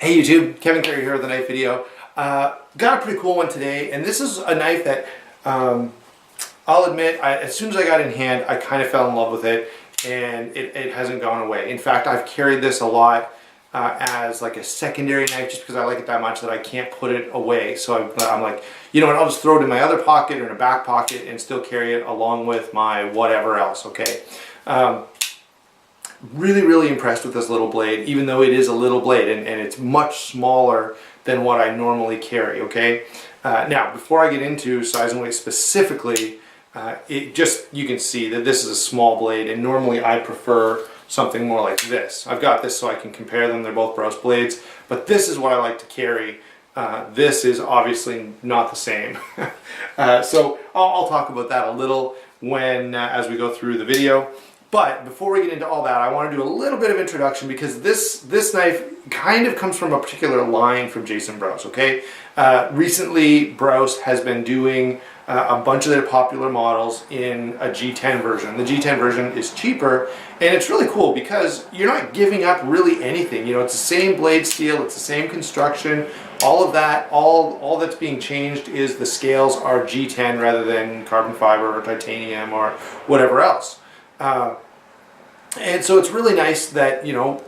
Hey YouTube, Kevin Carey here with a knife video. Got a pretty cool one today, and this is a knife that I'll admit, as soon as I got it in hand, I kind of fell in love with it, and it hasn't gone away. In fact, I've carried this a lot as like a secondary knife just because I like it that much that I can't put it away. So I'm like, you know what, I'll just throw it in my other pocket or in a back pocket and still carry it along with my whatever else, okay? Really impressed with this little blade, even though it is a little blade and it's much smaller than what I normally carry, okay? Now, before I get into size and weight specifically, you can see that this is a small blade, and normally I prefer something more like this. I've got this so I can compare them. They're both Brous Blades, but this is what I like to carry. This is obviously not the same. So I'll talk about that a little as we go through the video. But before we get into all that, I want to do a little bit of introduction because this knife kind of comes from a particular line from Jason Brous, okay? Recently, Brous has been doing a bunch of their popular models in a G10 version. The G10 version is cheaper, and it's really cool because you're not giving up really anything. You know, it's the same blade steel, it's the same construction, all of that, all that's being changed is the scales are G10 rather than carbon fiber or titanium or whatever else. And so it's really nice that, you know,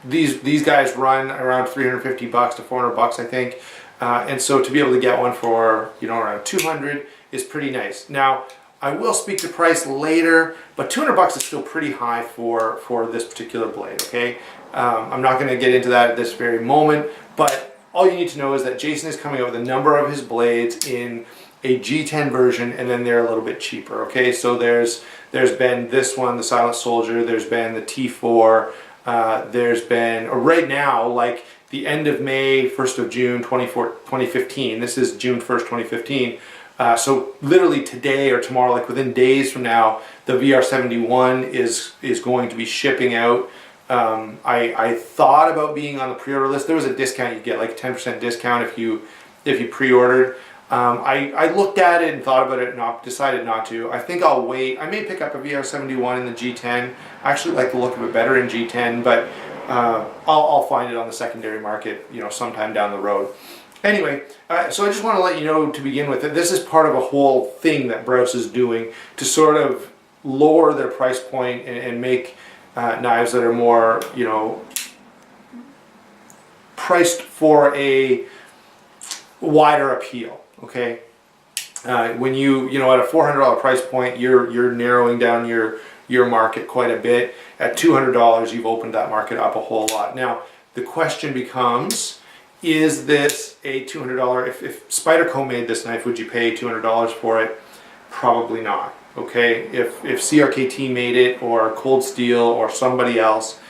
these guys run around $350 to $400, I think. And so to be able to get one for, you know, around 200 is pretty nice. Now, I will speak to price later, but 200 bucks is still pretty high for this particular blade, okay? I'm not going to get into that at this very moment, but all you need to know is that Jason is coming out with a number of his blades in a G10 version, and then they're a little bit cheaper, okay? So there's been this one, the Silent Soldier, there's been the T4, there's been, or right now, like the end of May, 1st of June 2015, this is June 1st, 2015, so literally today or tomorrow, like within days from now, the VR71 is going to be shipping out. I thought about being on the pre-order list. There was a discount, you get like a 10% discount if you pre-ordered. I looked at it and thought about it and decided not to. I think I'll wait. I may pick up a VR71 in the G10. I actually like the look of it better in G10, but I'll find it on the secondary market, you know, sometime down the road. Anyway, so I just want to let you know to begin with that this is part of a whole thing that Brous is doing to sort of lower their price point and make knives that are more, you know, priced for a wider appeal. Okay, when you know, at a $400 price point, you're narrowing down your market quite a bit. At $200, you've opened that market up a whole lot. Now the question becomes, is this a $200? If Spyderco made this knife, would you pay $200 for it? Probably not. Okay, if CRKT made it, or Cold Steel, or somebody else,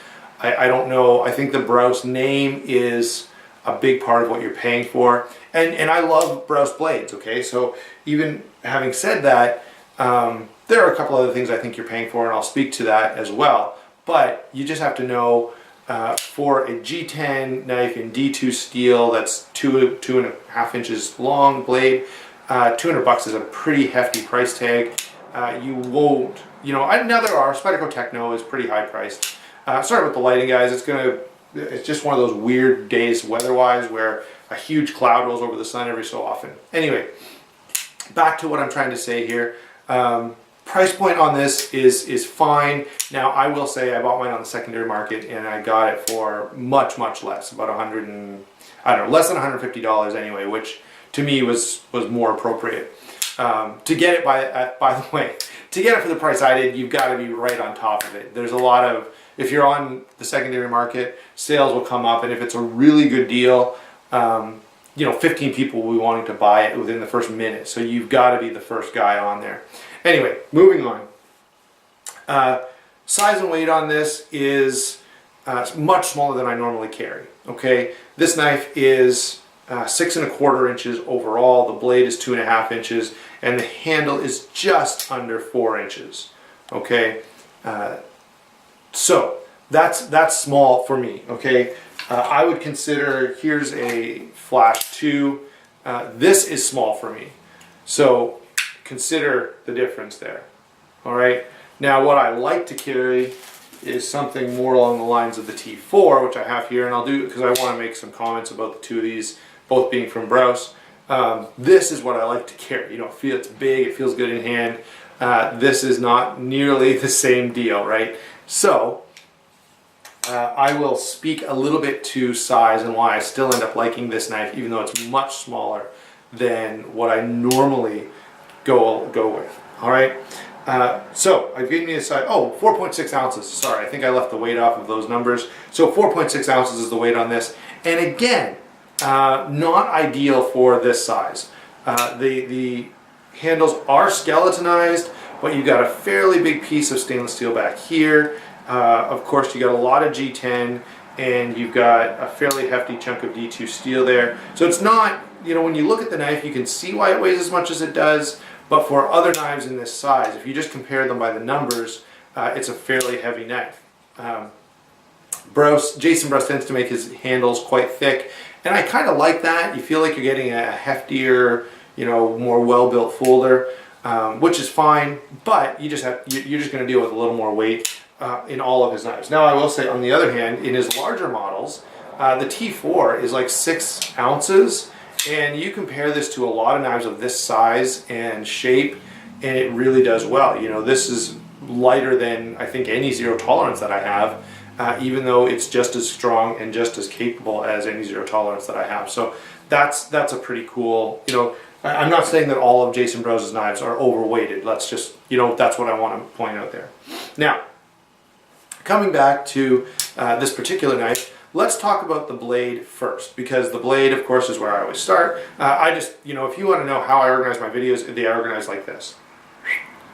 I don't know. I think the Brous name is a big part of what you're paying for, and I love Brous Blades, okay? So even having said that, there are a couple other things I think you're paying for, and I'll speak to that as well, but you just have to know for a G10 knife in D2 steel that's 2.5 inches long blade, 200 bucks is a pretty hefty price tag. You won't, you know, now there are, Spyderco Techno is pretty high priced. Sorry about the lighting, guys. It's just one of those weird days weather-wise where a huge cloud rolls over the sun every so often. Anyway, back to what I'm trying to say here. Price point on this is fine. Now, I will say I bought mine on the secondary market and I got it for much less, about less than $150 anyway, which to me was more appropriate. To get it, by the way, to get it for the price I did, you've got to be right on top of it. There's a lot of, if you're on the secondary market, sales will come up, and if it's a really good deal, you know, 15 people will be wanting to buy it within the first minute, so you've got to be the first guy on there. Anyway, moving on. Size and weight on this is much smaller than I normally carry, okay? This knife is 6.25 inches overall, the blade is 2.5 inches, and the handle is just under 4 inches, okay? So that's small for me, okay? I would consider, here's a Flash 2, this is small for me, so consider the difference there, all right? Now what I like to carry is something more along the lines of the T4, which I have here, and I'll do because I want to make some comments about the two of these, both being from Brous. This is what I like to carry. You know, it's big, it feels good in hand. This is not nearly the same deal, right? So I will speak a little bit to size and why I still end up liking this knife, even though it's much smaller than what I normally go with. All right. So I've given you a size. Oh, 4.6 ounces. Sorry, I think I left the weight off of those numbers. So 4.6 ounces is the weight on this. And again, not ideal for this size. The handles are skeletonized, but you've got a fairly big piece of stainless steel back here. Of course, you got a lot of G10, and you've got a fairly hefty chunk of D2 steel there. So it's not, you know, when you look at the knife, you can see why it weighs as much as it does. But for other knives in this size, if you just compare them by the numbers, it's a fairly heavy knife. Jason Brous tends to make his handles quite thick, and I kind of like that. You feel like you're getting a heftier, you know, more well-built folder, which is fine. But you're just going to deal with a little more weight in all of his knives. Now, I will say, on the other hand, in his larger models, the T4 is like 6 ounces. And you compare this to a lot of knives of this size and shape, and it really does well. You know, this is lighter than I think any zero tolerance that I have, even though it's just as strong and just as capable as any zero tolerance that I have. So that's a pretty cool, you know, I'm not saying that all of Jason Brous's knives are overweighted. Let's just, you know, that's what I want to point out there. Now, coming back to this particular knife, let's talk about the blade first, because the blade, of course, is where I always start. I just, you know, if you want to know how I organize my videos, they are organized like this.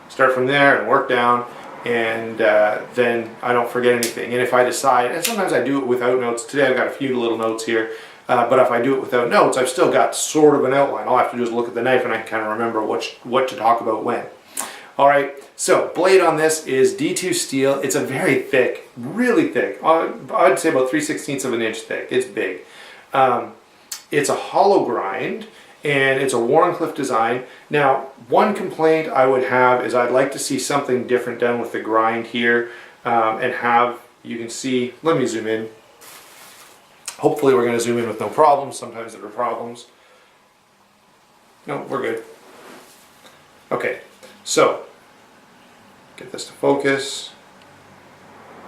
Start from there and work down, and then I don't forget anything. And if I decide, and sometimes I do it without notes. Today I've got a few little notes here, but if I do it without notes, I've still got sort of an outline. All I have to do is look at the knife, and I can kind of remember what to talk about when. All right, so blade on this is D2 steel. It's a very thick, really thick, I'd say about 3/16 of an inch thick. It's big. It's a hollow grind, and it's a Wharncliffe design. Now, one complaint I would have is I'd like to see something different done with the grind here, and have, you can see, let me zoom in. Hopefully we're going to zoom in with no problems. Sometimes there are problems. No, we're good. Okay. So, get this to focus.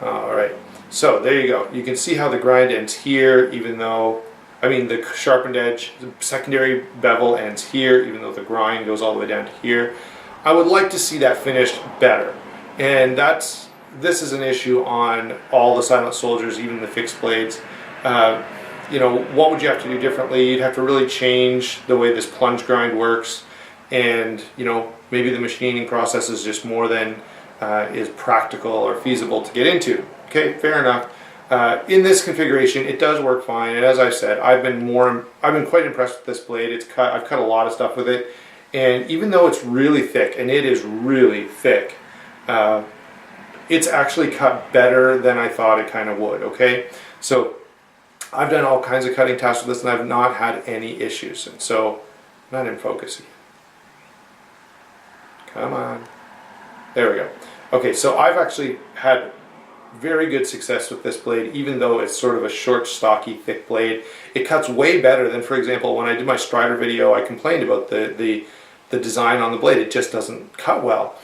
All right, so there you go. You can see how the grind ends here, even though, I mean, the sharpened edge, the secondary bevel ends here, even though the grind goes all the way down to here. I would like to see that finished better. And this is an issue on all the Silent Soldiers, even the fixed blades. You know, what would you have to do differently? You'd have to really change the way this plunge grind works. And, you know, maybe the machining process is just more than is practical or feasible to get into. Okay, fair enough. In this configuration, it does work fine, and as I said, I've been quite impressed with this blade. I've cut a lot of stuff with it, and even though it's really thick, and it is really thick, it's actually cut better than I thought it kind of would. Okay, so I've done all kinds of cutting tasks with this, and I've not had any issues. And so, not in focus again. Come on. There we go. Okay, so I've actually had very good success with this blade, even though it's sort of a short, stocky, thick blade. It cuts way better than, for example, when I did my Strider video, I complained about the design on the blade. It just doesn't cut well.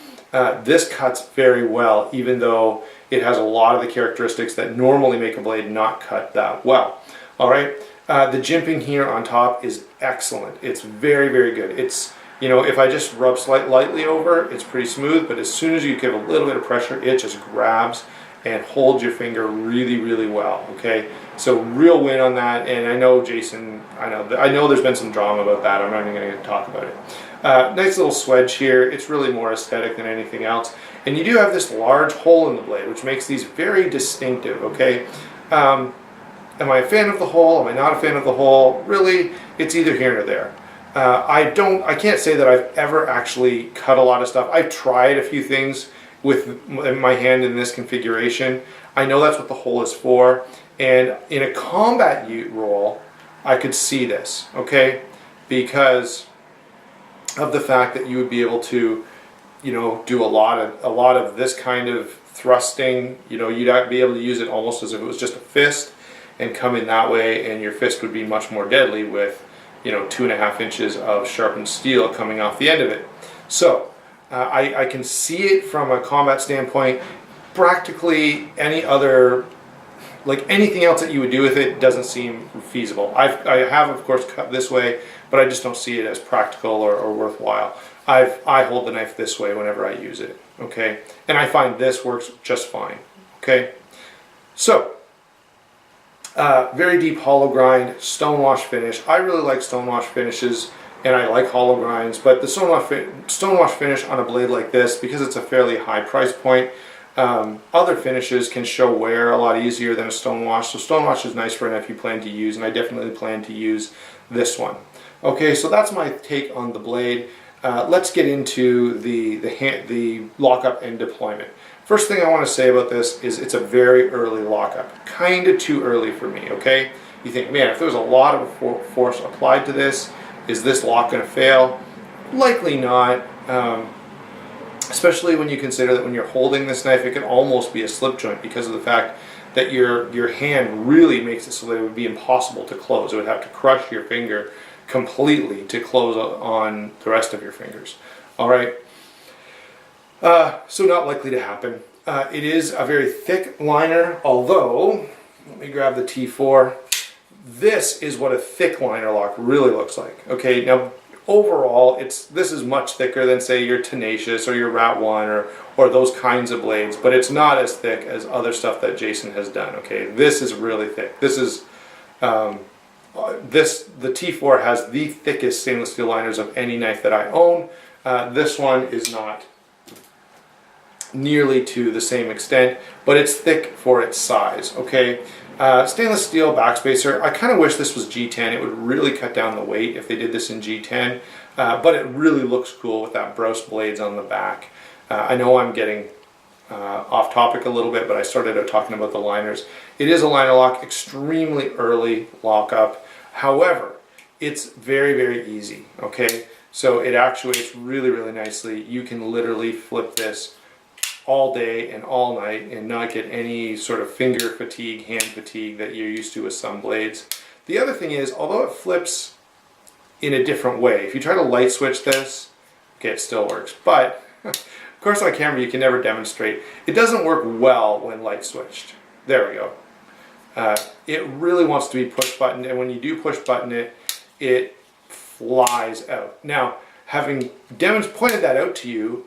This cuts very well, even though it has a lot of the characteristics that normally make a blade not cut that well. All right, the jimping here on top is excellent. It's very, very good. It's, you know, if I just rub lightly over, it's pretty smooth, but as soon as you give a little bit of pressure, it just grabs and holds your finger really, really well, okay? So real win on that, and I know Jason, I know there's been some drama about that. I'm not even going to talk about it. Nice little swedge here. It's really more aesthetic than anything else. And you do have this large hole in the blade, which makes these very distinctive, okay? Am I a fan of the hole? Am I not a fan of the hole? Really, it's either here or there. I can't say that I've ever actually cut a lot of stuff. I've tried a few things with my hand in this configuration. I know that's what the hole is for, and in a combat role, I could see this, okay? Because of the fact that you would be able to you know, do a lot of this kind of thrusting. You know, you'd be able to use it almost as if it was just a fist and come in that way, and your fist would be much more deadly with, you know, 2.5 inches of sharpened steel coming off the end of it. So I can see it from a combat standpoint. Practically any other, like anything else that you would do with it, doesn't seem feasible. I have of course cut this way, but I just don't see it as practical or worthwhile. I hold the knife this way whenever I use it, okay? And I find this works just fine, okay? So, very deep hollow grind, stonewash finish. I really like stonewash finishes, and I like hollow grinds, but the stonewash finish on a blade like this, because it's a fairly high price point, other finishes can show wear a lot easier than a stonewash. So stonewash is nice for a knife you plan to use, and I definitely plan to use this one. Okay, so that's my take on the blade. Let's get into the lockup and deployment. First thing I want to say about this is it's a very early lockup. Kind of too early for me, okay? You think, man, if there was a lot of force applied to this, is this lock going to fail? Likely not, especially when you consider that when you're holding this knife, it can almost be a slip joint because of the fact that your hand really makes it so that it would be impossible to close. It would have to crush your finger completely to close on the rest of your fingers. All right. So not likely to happen. It is a very thick liner, although, let me grab the T4. This is what a thick liner lock really looks like. Okay, now overall, this is much thicker than, say, your Tenacious or your Rat 1 or those kinds of blades, but it's not as thick as other stuff that Jason has done. Okay, this is really thick. This is the T4 has the thickest stainless steel liners of any knife that I own. This one is not nearly to the same extent, but it's thick for its size. Okay, stainless steel backspacer. I kind of wish this was G10. It would really cut down the weight if they did this in G10, but it really looks cool with that Brous Blades on the back. I know I'm getting off topic a little bit, but I started out talking about the liners. It is a liner lock, extremely early lockup. However, it's very, very easy. Okay, so it actuates really, really nicely. You can literally flip this all day and all night and not get any sort of finger fatigue, hand fatigue that you're used to with some blades. The other thing is, although it flips in a different way, if you try to light switch this, okay, it still works. But of course on camera you can never demonstrate. It doesn't work well when light switched. There we go. It really wants to be push buttoned, and when you do push button it, it flies out. Now, having pointed that out to you,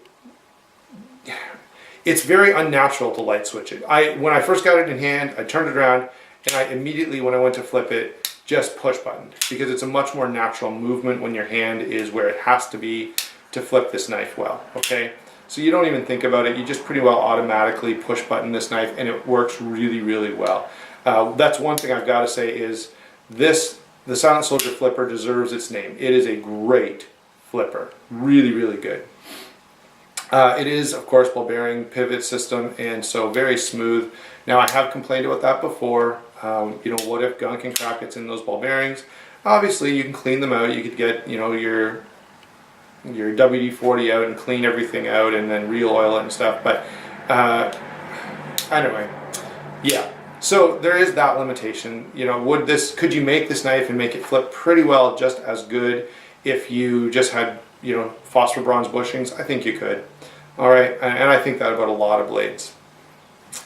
it's very unnatural to light switch it. When I first got it in hand, I turned it around, and I immediately, when I went to flip it, just push buttoned, because it's a much more natural movement when your hand is where it has to be to flip this knife well, okay? So you don't even think about it, you just pretty well automatically push button this knife, and it works really, really well. That's one thing I've got to say is the Silent Soldier flipper deserves its name. It is a great flipper, really, really good. It is, of course, ball bearing pivot system, and so very smooth. Now, I have complained about that before. You know, what if gunk and crap gets in those ball bearings? Obviously, you can clean them out. You could get, you know, your WD-40 out and clean everything out, and then re-oil it and stuff. But anyway, yeah. So there is that limitation. You know, could you make this knife and make it flip pretty well, just as good, if you just had, you know, phosphor bronze bushings? I think you could. All right, and I think that about a lot of blades.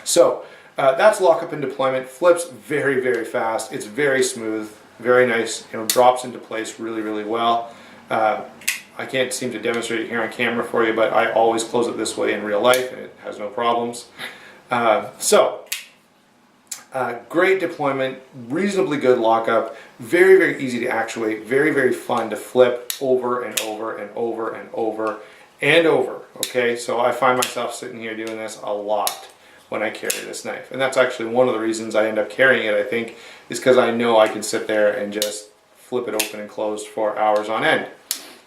So that's lockup and deployment. Flips very, very fast. It's very smooth, very nice. You know, drops into place really, really well. I can't seem to demonstrate it here on camera for you, but I always close it this way in real life, and it has no problems. Great deployment, reasonably good lockup, very, very easy to actuate, very, very fun to flip over and over and over and over and over. Okay, so I find myself sitting here doing this a lot when I carry this knife, and that's actually one of the reasons I end up carrying it, I think, is because I know I can sit there and just flip it open and closed for hours on end.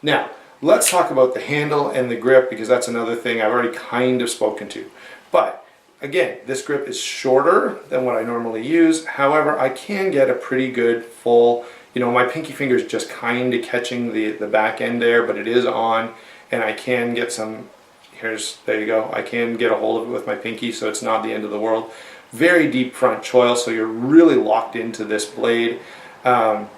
Now, let's talk about the handle and the grip, because that's another thing I've already kind of spoken to. But again, this grip is shorter than what I normally use. However, I can get a pretty good full, you know, my pinky finger is just kind of catching the back end there, but it is on, and I can get some, there you go. I can get a hold of it with my pinky, so it's not the end of the world. Very deep front choil, so you're really locked into this blade.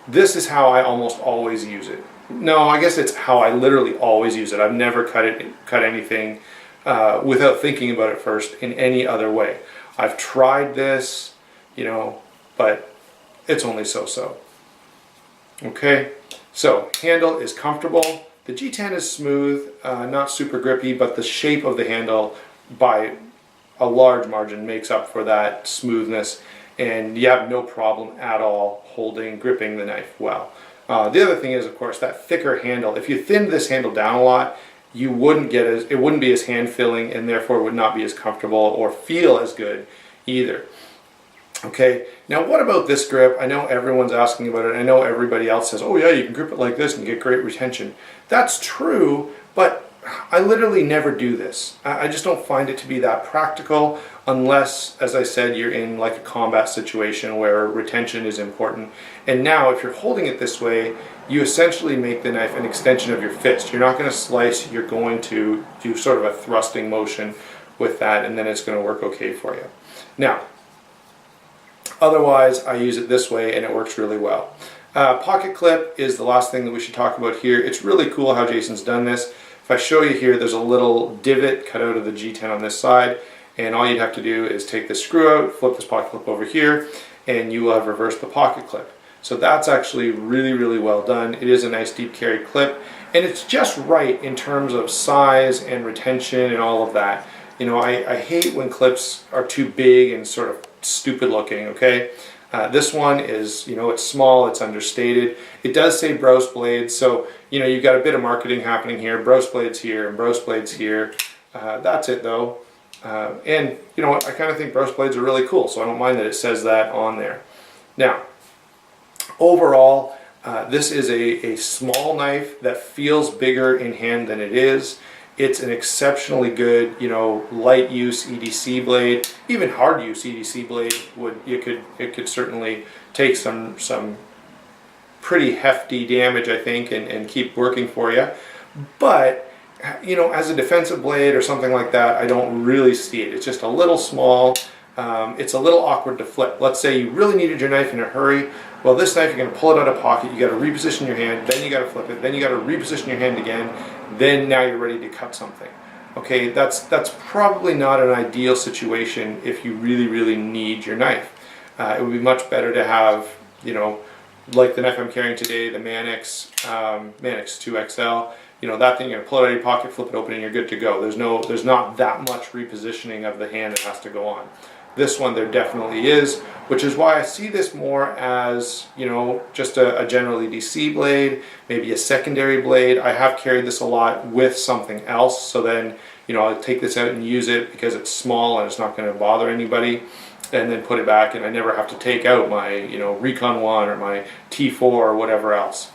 This is how I almost always use it. No, I guess it's how I literally always use it. I've never cut anything without thinking about it first in any other way. I've tried this, you know, but it's only so-so. Okay, so handle is comfortable. The G10 is smooth, not super grippy, but the shape of the handle by a large margin makes up for that smoothness, and you have no problem at all gripping the knife well. The other thing is, of course, that thicker handle. If you thinned this handle down a lot, it wouldn't be as hand-filling, and therefore would not be as comfortable or feel as good either. Okay, now what about this grip? I know everyone's asking about it. I know everybody else says, oh yeah, you can grip it like this and get great retention. That's true, but I literally never do this. I just don't find it to be that practical unless, as I said, you're in like a combat situation where retention is important. And now if you're holding it this way, you essentially make the knife an extension of your fist. You're not going to slice, you're going to do sort of a thrusting motion with that, and then it's going to work okay for you. Now, otherwise, I use it this way and it works really well. Pocket clip is the last thing that we should talk about here. It's really cool how Jason's done this. If I show you here, there's a little divot cut out of the G10 on this side, and all you'd have to do is take this screw out, flip this pocket clip over here, and you will have reversed the pocket clip. So that's actually really, really well done. It is a nice deep carry clip, and it's just right in terms of size and retention and all of that. You know, I hate when clips are too big and sort of stupid looking, okay? This one is, you know, it's small, it's understated. It does say Brous Blades, so, you know, you've got a bit of marketing happening here. Brous Blades here and Brous Blades here. That's it though. And you know what, I kind of think Brous Blades are really cool, so I don't mind that it says that on there. Now, overall, this is a small knife that feels bigger in hand than it is. It's an exceptionally good, you know, light use EDC blade. Even hard use EDC blade it could certainly take some pretty hefty damage, I think, and keep working for you. But you know, as a defensive blade or something like that, I don't really see it. It's just a little small. It's a little awkward to flip. Let's say you really needed your knife in a hurry. Well, this knife, you're going to pull it out of pocket, you got to reposition your hand, then you got to flip it, then you got to reposition your hand again, then now you're ready to cut something. Okay, that's probably not an ideal situation if you really, really need your knife. It would be much better to have, you know, like the knife I'm carrying today, the Manix 2XL. You know, that thing, you're going to pull it out of your pocket, flip it open, and you're good to go. There's not that much repositioning of the hand that has to go on. This one there definitely is, which is why I see this more as, you know, just a general EDC blade, maybe a secondary blade. I have carried this a lot with something else, so then, you know, I'll take this out and use it because it's small and it's not going to bother anybody, and then put it back, and I never have to take out my, you know, Recon 1 or my T4 or whatever else.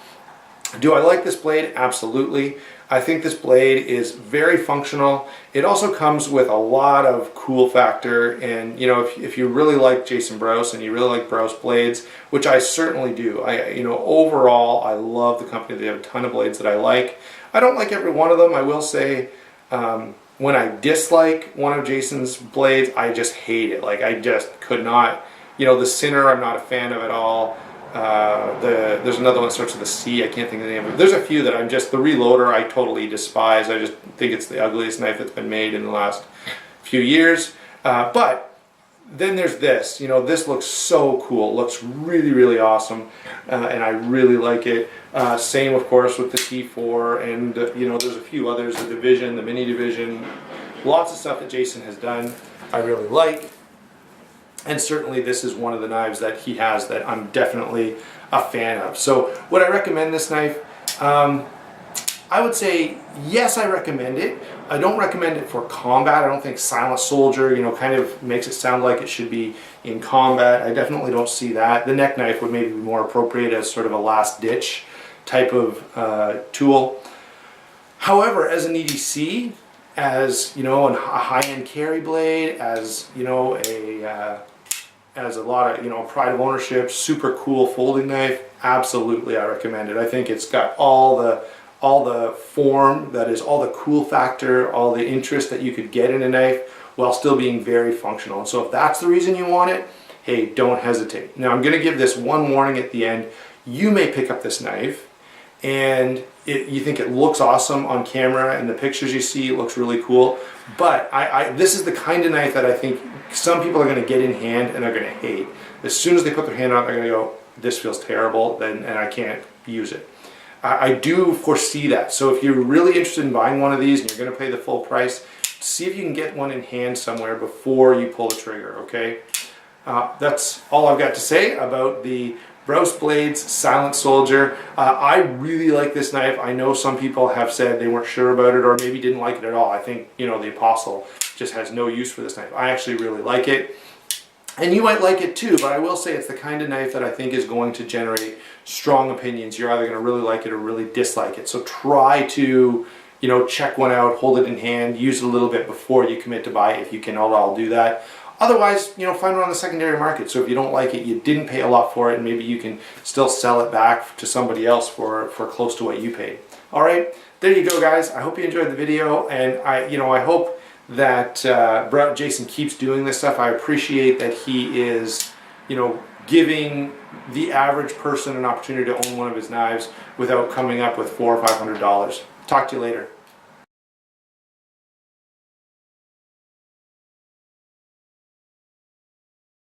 Do I like this blade? Absolutely. I think this blade is very functional. It also comes with a lot of cool factor, and you know, if you really like Jason Brous and you really like Brous Blades, which I certainly do, you know, overall I love the company. They have a ton of blades that I like. I don't like every one of them. I will say, when I dislike one of Jason's blades, I just hate it. Like, I just could not, you know, the Sinner I'm not a fan of at all. There's another one that starts with a C, I can't think of the name of it. There's a few that the Reloader I totally despise. I just think it's the ugliest knife that's been made in the last few years. But then there's this, you know, this looks so cool. It looks really, really awesome, and I really like it. Same, of course, with the T4, and you know, there's a few others, the Division, the Mini Division, lots of stuff that Jason has done I really like. And certainly this is one of the knives that he has that I'm definitely a fan of. So would I recommend this knife? I would say yes, I recommend it. I don't recommend it for combat. I don't think Silent Soldier, you know, kind of makes it sound like it should be in combat. I definitely don't see that. The neck knife would maybe be more appropriate as sort of a last ditch type of tool. However, as an EDC, as you know, a high-end carry blade, as you know, as a lot of, you know, pride of ownership, super cool folding knife, absolutely I recommend it. I think it's got all all the form, that is all the cool factor, all the interest that you could get in a knife while still being very functional. And so if that's the reason you want it, hey, don't hesitate. Now I'm going to give this one warning at the end. You may pick up this knife and you think it looks awesome on camera, and the pictures you see, it looks really cool. But this is the kind of knife that I think some people are going to get in hand and they're going to hate. As soon as they put their hand on it, they're going to go, this feels terrible, and I can't use it. I do foresee that. So if you're really interested in buying one of these and you're going to pay the full price, see if you can get one in hand somewhere before you pull the trigger, okay? That's all I've got to say about the Brous Blades Silent Soldier. I really like this knife. I know some people have said they weren't sure about it or maybe didn't like it at all. I think, you know, the Apostle just has no use for this knife. I actually really like it. And you might like it too, but I will say it's the kind of knife that I think is going to generate strong opinions. You're either going to really like it or really dislike it. So try to, you know, check one out, hold it in hand, use it a little bit before you commit to buy it if you can at all do that. Otherwise, you know, find it on the secondary market. So if you don't like it, you didn't pay a lot for it, and maybe you can still sell it back to somebody else for close to what you paid. All right, there you go, guys. I hope you enjoyed the video, and I hope that Jason keeps doing this stuff. I appreciate that he is, you know, giving the average person an opportunity to own one of his knives without coming up with $400 or $500. Talk to you later.